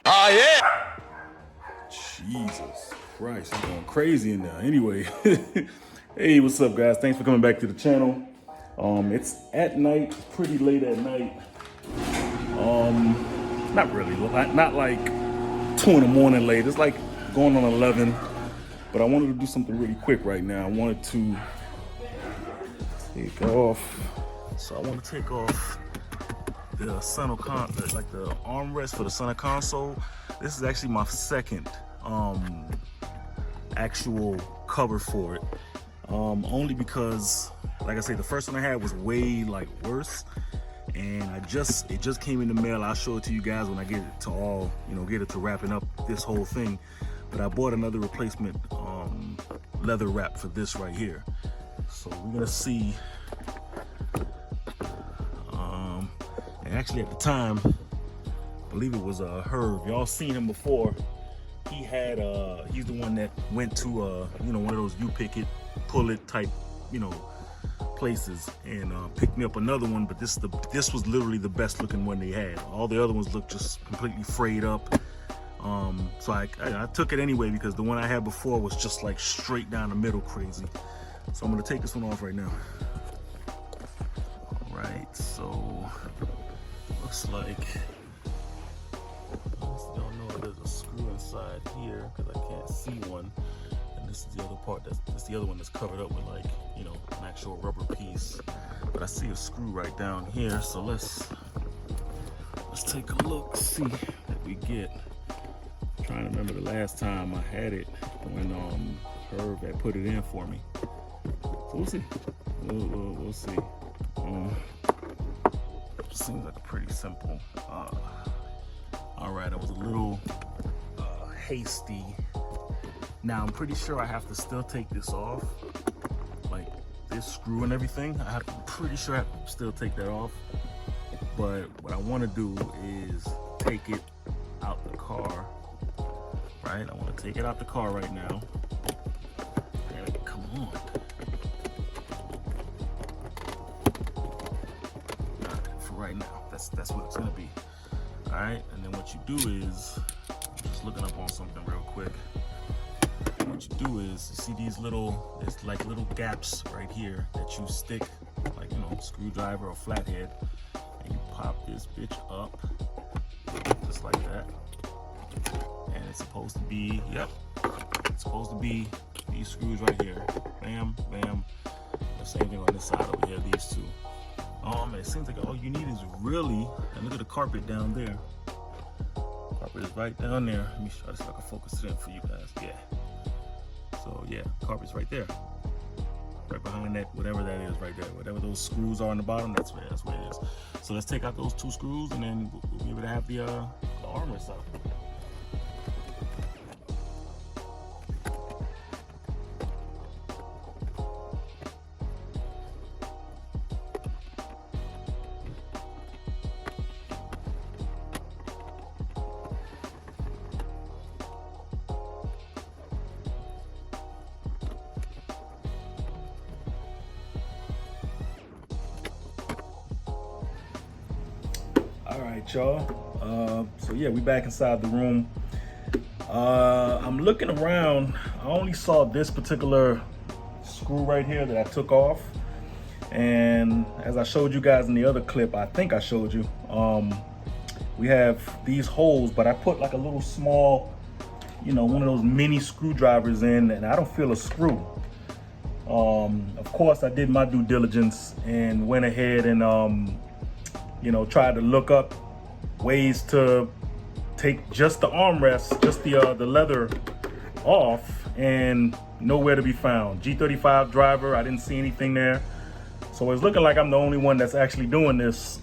Oh, yeah. Jesus Christ, I'm going crazy in there. Anyway, hey, what's up, guys? Thanks for coming back to the channel. It's at night, pretty late at night. Not really, not like 2 in the morning late. It's like going on 11. But I wanted to do something really quick right now. I wanted to take off. So I want to take off the center like the armrest for the center console. This is actually my second actual cover for it. Only because, like I say, the first one I had was way worse, and it just came in the mail. I'll show it to you guys when I get it to get it to wrapping up this whole thing. But I bought another replacement leather wrap for this right here. So we're gonna see. And actually at the time, I believe it was Herb. Y'all seen him before. He had he's the one that went to one of those you pick it, pull it type, places, and picked me up another one. But this was literally the best looking one they had. All the other ones looked just completely frayed up. So I took it anyway because the one I had before was just like straight down the middle crazy. So I'm gonna take this one off right now. All right, so looks like, I don't know if there's a screw inside here because I can't see one. And this is the other part, that's the other one that's covered up with an actual rubber piece. But I see a screw right down here, so let's take a look, see what we get. I'm trying to remember the last time I had it when Herb had put it in for me. So we'll see. We'll see. Seems like a pretty simple. All right, I was a little hasty. Now I'm pretty sure I have to still take this off, like this screw and everything. Pretty sure I have to still take that off. But what I want to do is take it out the car. Right, I want to take it out the car right now. Come on. For right now, that's what it's gonna be. All right, and then what you do is, I'm just looking up on something real quick. What you do is, you see these there's like little gaps right here that you stick, like screwdriver or flathead, and you pop this bitch up, just like that. And it's supposed to be, it's supposed to be these screws right here. Bam, bam. The same thing on this side over here, these two. It seems like all you need is really, and look at the carpet down there. Carpet is right down there. Let me try to see if I can focus it in for you guys. Yeah. So yeah, carpet's right there. Right behind that, whatever that is right there. Whatever those screws are on the bottom, that's where it is. So let's take out those two screws and then we'll be able to have the armrest out. All right, y'all. So yeah, we back inside the room. I'm looking around. I only saw this particular screw right here that I took off. And as I showed you guys in the other clip, I think I showed you, we have these holes, but I put like a little small, one of those mini screwdrivers in, and I don't feel a screw. Of course, I did my due diligence and went ahead and tried to look up ways to take just the armrest, just the leather off, and nowhere to be found. G35 driver, I didn't see anything there. So it's looking like I'm the only one that's actually doing this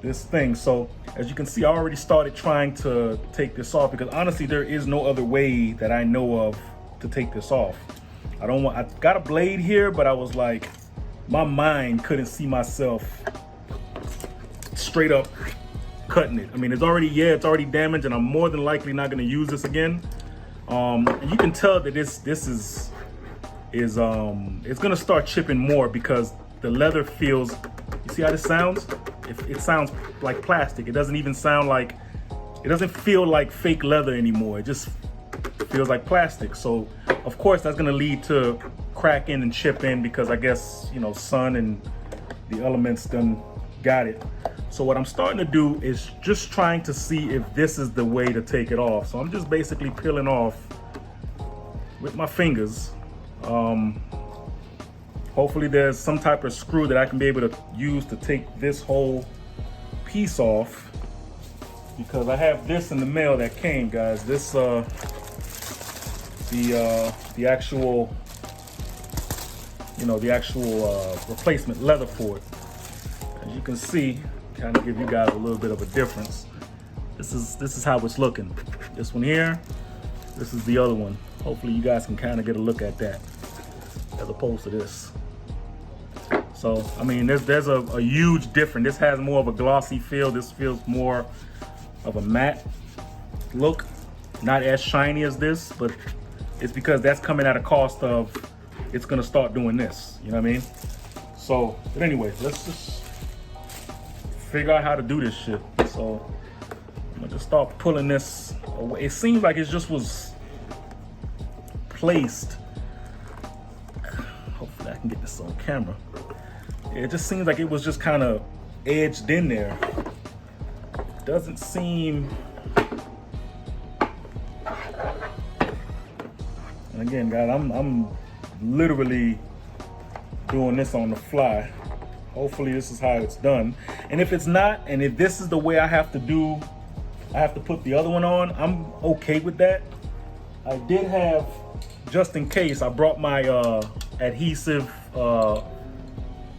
this thing. So as you can see, I already started trying to take this off because honestly, there is no other way that I know of to take this off. I got a blade here, but I was like, my mind couldn't see myself straight up cutting it. I mean, it's already damaged, and I'm more than likely not going to use this again. And you can tell that this is it's going to start chipping more because the leather feels. You see how this sounds? It sounds like plastic. It doesn't even sound like it doesn't feel like fake leather anymore. It just feels like plastic. So of course that's gonna lead to cracking and chipping because I guess, you know, sun and the elements done got it. So what I'm starting to do is just trying to see if this is the way to take it off. So I'm just basically peeling off with my fingers. Hopefully there's some type of screw that I can be able to use to take this whole piece off, because I have this in the mail that came, guys. This the actual, you know, the actual replacement leather for it. As you can see, kind of give you guys a little bit of a difference. This is how it's looking. This one here, this is the other one. Hopefully you guys can kind of get a look at that as opposed to this. So I mean, there's a huge difference. This has more of a glossy feel. This feels more of a matte look, not as shiny as this, but it's because that's coming at a cost of, it's gonna start doing this, you know what I mean? So, but anyway, let's just figure out how to do this shit. So I'm gonna just start pulling this away. It seems like it just was placed. Hopefully I can get this on camera. It just seems like it was just kind of edged in there. Doesn't seem. And again, guys, I'm literally doing this on the fly. Hopefully this is how it's done. And if it's not, and if this is the way I have to do, I have to put the other one on, I'm okay with that. I did have, just in case, I brought my adhesive,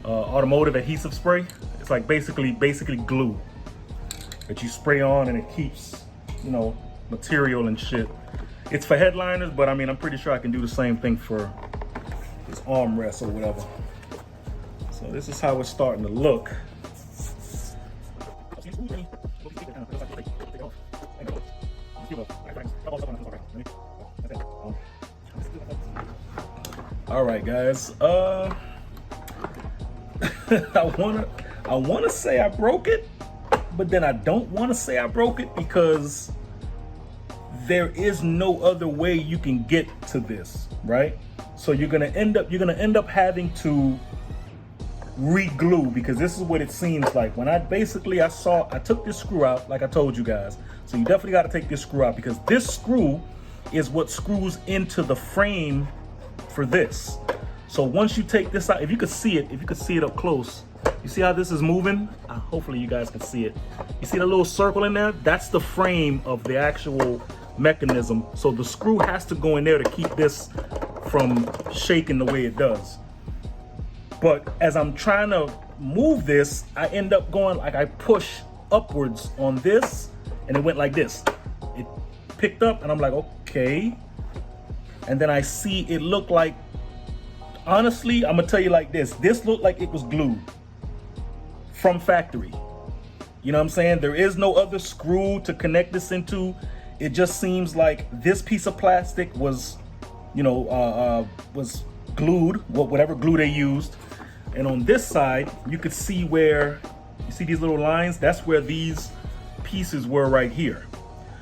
automotive adhesive spray. It's like basically glue that you spray on and it keeps, you know, material and shit. It's for headliners, but I mean, I'm pretty sure I can do the same thing for this armrest or whatever. So this is how it's starting to look. All right, guys. I wanna say I broke it, but then I don't want to say I broke it because there is no other way you can get to this, right? So you're gonna end up having to re-glue, because this is what it seems like. When I took this screw out, like I told you guys. So you definitely got to take this screw out, because this screw is what screws into the frame for this. So once you take this out, if you could see it up close, you see how this is moving? Hopefully you guys can see it. You see the little circle in there? That's the frame of the actual mechanism. So the screw has to go in there to keep this from shaking the way it does. But as I'm trying to move this, I end up going, like, I push upwards on this and it went like this. It picked up and I'm like, okay. And then I see it looked like, honestly, I'm gonna tell you like this looked like it was glued from factory. You know what I'm saying? There is no other screw to connect this into. It just seems like this piece of plastic was, you know, was glued, whatever glue they used. And on this side, you could see where, you see these little lines? That's where these pieces were right here.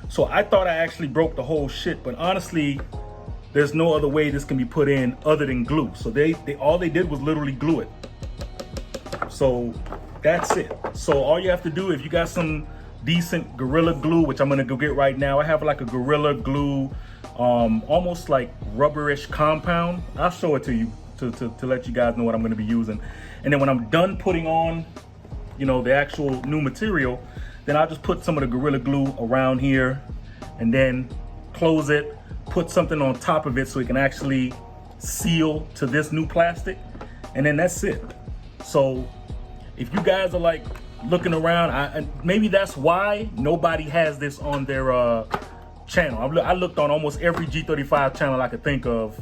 So I thought I actually broke the whole shit, but honestly, there's no other way this can be put in other than glue. So they all they did was literally glue it. So that's it. So all you have to do, if you got some decent Gorilla Glue, which I'm gonna go get right now. I have like a Gorilla Glue, almost like rubberish compound. I'll show it to you to let you guys know what I'm gonna be using. And then when I'm done putting on, you know, the actual new material, then I'll just put some of the Gorilla Glue around here and then close it, put something on top of it so it can actually seal to this new plastic, and then that's it. So if you guys are like looking around, maybe that's why nobody has this on their channel. I looked on almost every G35 channel I could think of,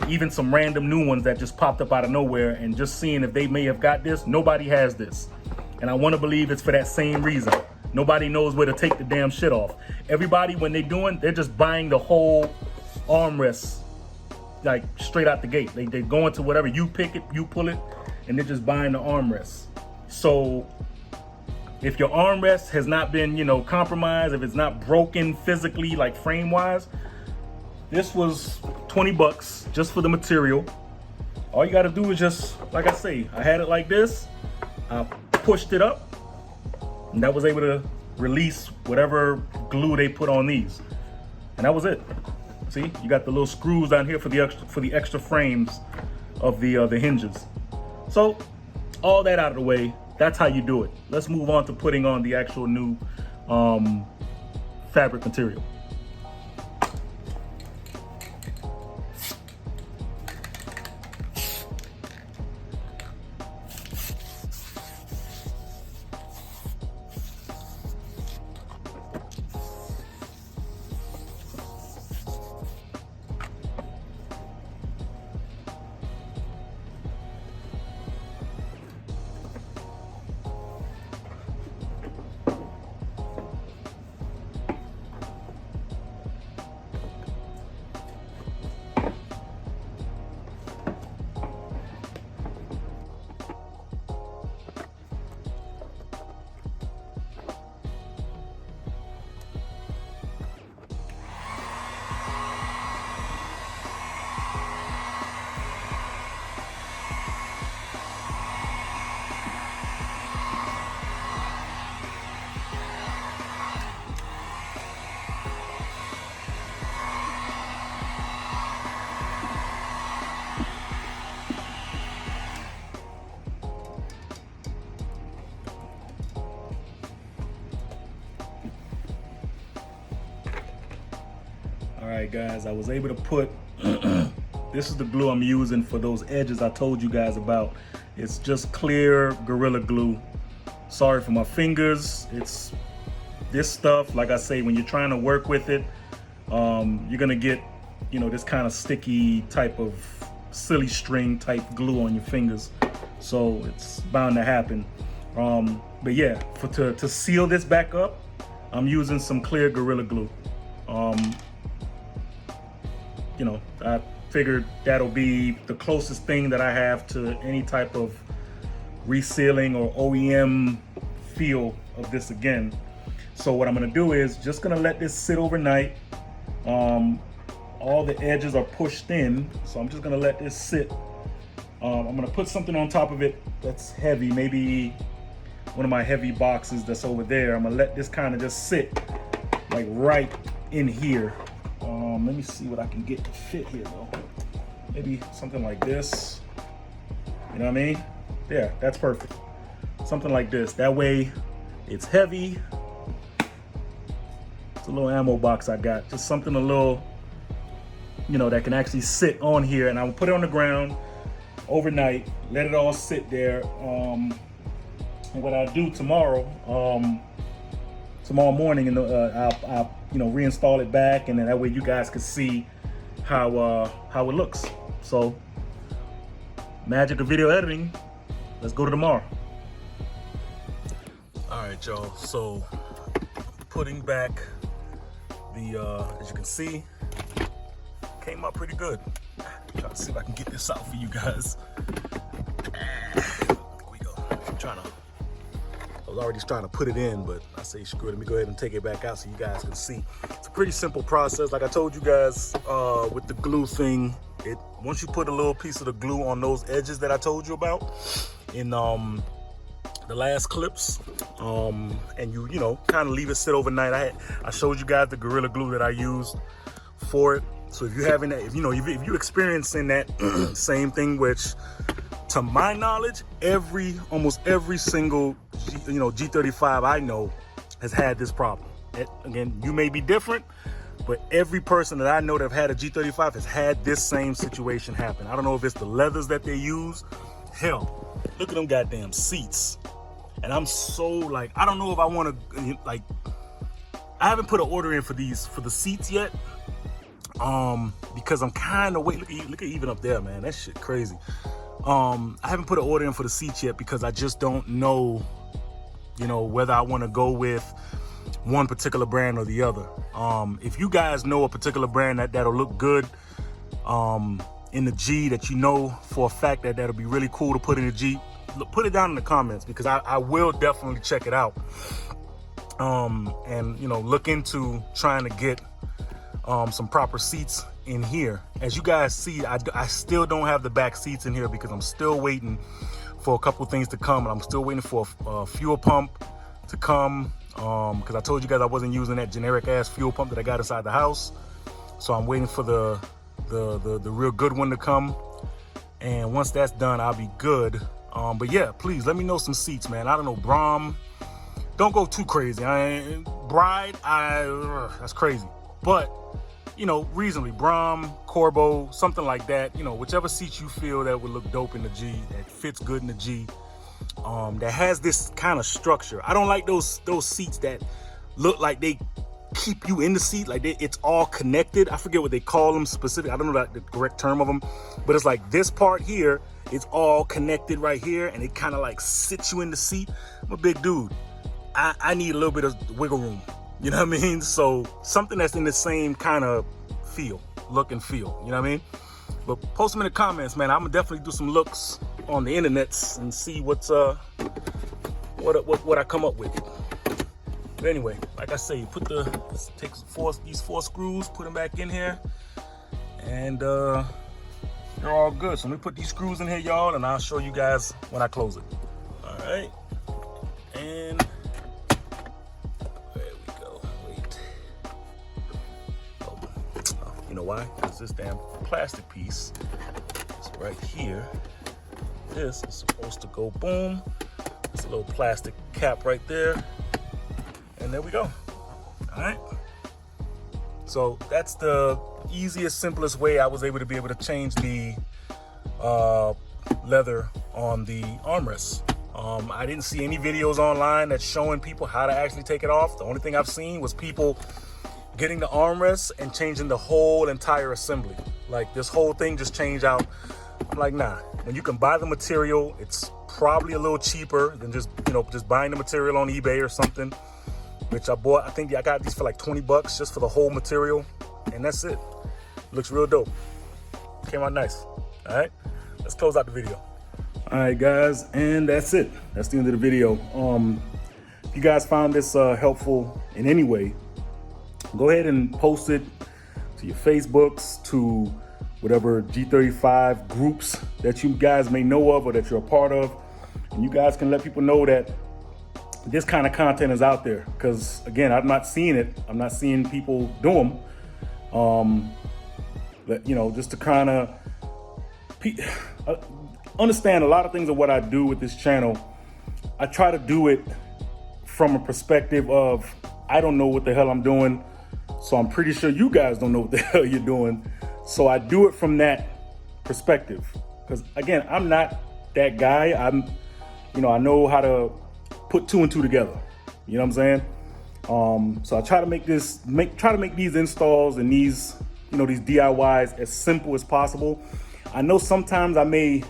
even some random new ones that just popped up out of nowhere, and just seeing if they may have got this. Nobody has this, and I want to believe it's for that same reason. Nobody knows where to take the damn shit off. Everybody, when they're just buying the whole armrest, like straight out the gate. They go into whatever, you pick it, you pull it, and they're just buying the armrest. So if your armrest has not been, you know, compromised, if it's not broken physically, like frame wise, this was 20 bucks just for the material. All you got to do is just, like I say, I had it like this, I pushed it up, and that was able to release whatever glue they put on these, and that was it. See, you got the little screws down here for the extra frames of the hinges. So all that out of the way, that's how you do it. Let's move on to putting on the actual new fabric material. All right, guys, I was able to put, this is the glue I'm using for those edges I told you guys about. It's just clear Gorilla Glue. Sorry for my fingers. It's this stuff, like I say, when you're trying to work with it, you're gonna get, you know, this kind of sticky type of silly string type glue on your fingers. So it's bound to happen. But yeah, to seal this back up, I'm using some clear Gorilla Glue. You know, I figured that'll be the closest thing that I have to any type of resealing or OEM feel of this again. So what I'm gonna do is just gonna let this sit overnight. All the edges are pushed in, so I'm just gonna let this sit. I'm gonna put something on top of it that's heavy, maybe one of my heavy boxes that's over there. I'm gonna let this kind of just sit like right in here. Let me see what I can get to fit here though. Maybe something like this. You know what I mean? Yeah, that's perfect. Something like this. That way it's heavy. It's a little ammo box I got. Just something a little, you know, that can actually sit on here, and I'll put it on the ground overnight, let it all sit there. And what I'll do tomorrow morning, and I'll you know, reinstall it back, and then that way you guys can see how it looks. So, magic of video editing. Let's go to tomorrow. All right, y'all. So, putting back the as you can see, came out pretty good. Try to see if I can get this out for you guys. There we go. I was already trying to put it in, but I say screw it. Let me go ahead and take it back out so you guys can see. It's a pretty simple process. Like I told you guys with the glue thing, once you put a little piece of the glue on those edges that I told you about in the last clips, and you know, kind of leave it sit overnight. I showed you guys the Gorilla Glue that I used for it. So if you having that, if you experiencing that same thing, which to my knowledge, almost every single G35 I know has had this problem. Again, you may be different, but every person that I know that have had a G35 has had this same situation happen. I don't know if it's the leathers that they use. Hell, look at them goddamn seats. And I'm so like, I don't know if I want to, like, I haven't put an order in for the seats yet. Because I'm kind of look at even up there, man. That shit crazy. I haven't put an order in for the seats yet because I just don't know, whether I want to go with one particular brand or the other. If you guys know a particular brand that'll look good in the G, that you know for a fact that'll be really cool to put in the G, put it down in the comments, because I will definitely check it out. And, you know, look into trying to get some proper seats in here. As you guys see, I still don't have the back seats in here because I'm still waiting for a couple things to come. And I'm still waiting for a fuel pump to come, because I told you guys I wasn't using that generic ass fuel pump that I got inside the house. So I'm waiting for the real good one to come. And once that's done, I'll be good. But yeah, please let me know some seats, man. I don't know, Brom. Don't go too crazy. Bride, that's crazy. But, you know, reasonably, Brom, Corbo, something like that. You know, whichever seat you feel that would look dope in the G, that fits good in the G, that has this kind of structure. I don't like those seats that look like they keep you in the seat, like it's all connected. I forget what they call them specifically. I don't know the correct term of them, but it's like this part here, it's all connected right here, and it kind of like sits you in the seat. I'm a big dude. I need a little bit of wiggle room, you know what I mean? So something that's in the same kind of look and feel, you know what I mean? But post them in the comments, man. I'm gonna definitely do some looks on the internets and see what I come up with. But anyway, like I say, let's take these 4 screws, put them back in here, and they're all good. So let me put these screws in here, y'all, and I'll show you guys when I close it. All right, and there we go. Wait. Oh, you know why? Because this damn plastic piece is right here. This is supposed to go boom. It's a little plastic cap right there. And there we go. All right. So that's the easiest, simplest way I was able to change the leather on the armrest. I didn't see any videos online that's showing people how to actually take it off. The only thing I've seen was people getting the armrest and changing the whole entire assembly. Like this whole thing just changed out. I'm like, nah. When you can buy the material, it's probably a little cheaper than just buying the material on eBay or something. Which I bought. I think I got these for like 20 bucks just for the whole material, and that's it. Looks real dope. Came out nice. All right, let's close out the video. All right, guys, and that's it. That's the end of the video. If you guys found this helpful in any way, go ahead and post it to your Facebooks, to whatever G35 groups that you guys may know of or that you're a part of, and you guys can let people know that this kind of content is out there, because again, I'm not seeing it. I'm not seeing people do them. But, you know, just to kind of understand a lot of things of what I do with this channel. I try to do it from a perspective of, I don't know what the hell I'm doing, so I'm pretty sure you guys don't know what the hell you're doing. So I do it from that perspective, because again, I'm not that guy. I know how to put 2 and 2 together. You know what I'm saying? So I try to make these installs and these DIYs as simple as possible. I know sometimes I may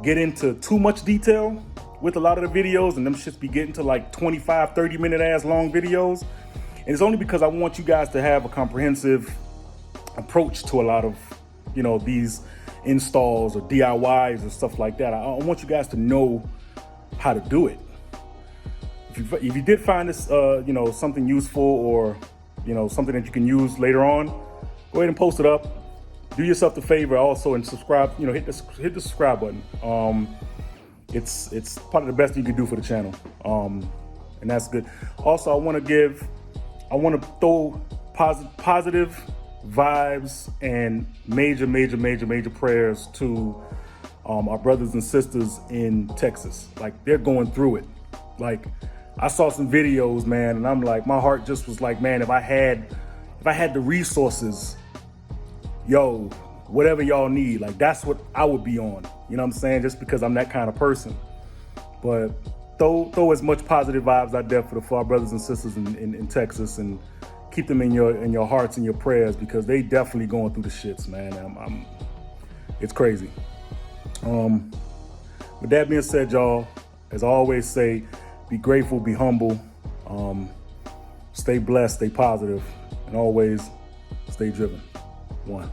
get into too much detail with a lot of the videos, and them shits be getting to like 25, 30 minute ass long videos. And it's only because I want you guys to have a comprehensive approach to a lot of, these installs or DIYs and stuff like that. I want you guys to know how to do it. If you did find this, something useful, or, something that you can use later on, go ahead and post it up. Do yourself the favor also and subscribe. Hit the subscribe button. It's part of the best you can do for the channel, and that's good. Also, I want to throw positive vibes and major prayers to our brothers and sisters in Texas. Like, they're going through it. Like, I saw some videos, man, and I'm like, my heart just was like, man, if I had the resources, yo, whatever y'all need, like, that's what I would be on. You know what I'm saying? Just because I'm that kind of person. But throw as much positive vibes out there for our brothers and sisters in Texas, and keep them in your hearts and your prayers, because they definitely going through the shits, man. It's crazy. With that being said, y'all, as I always say, be grateful, be humble, stay blessed, stay positive, and always stay driven. 1.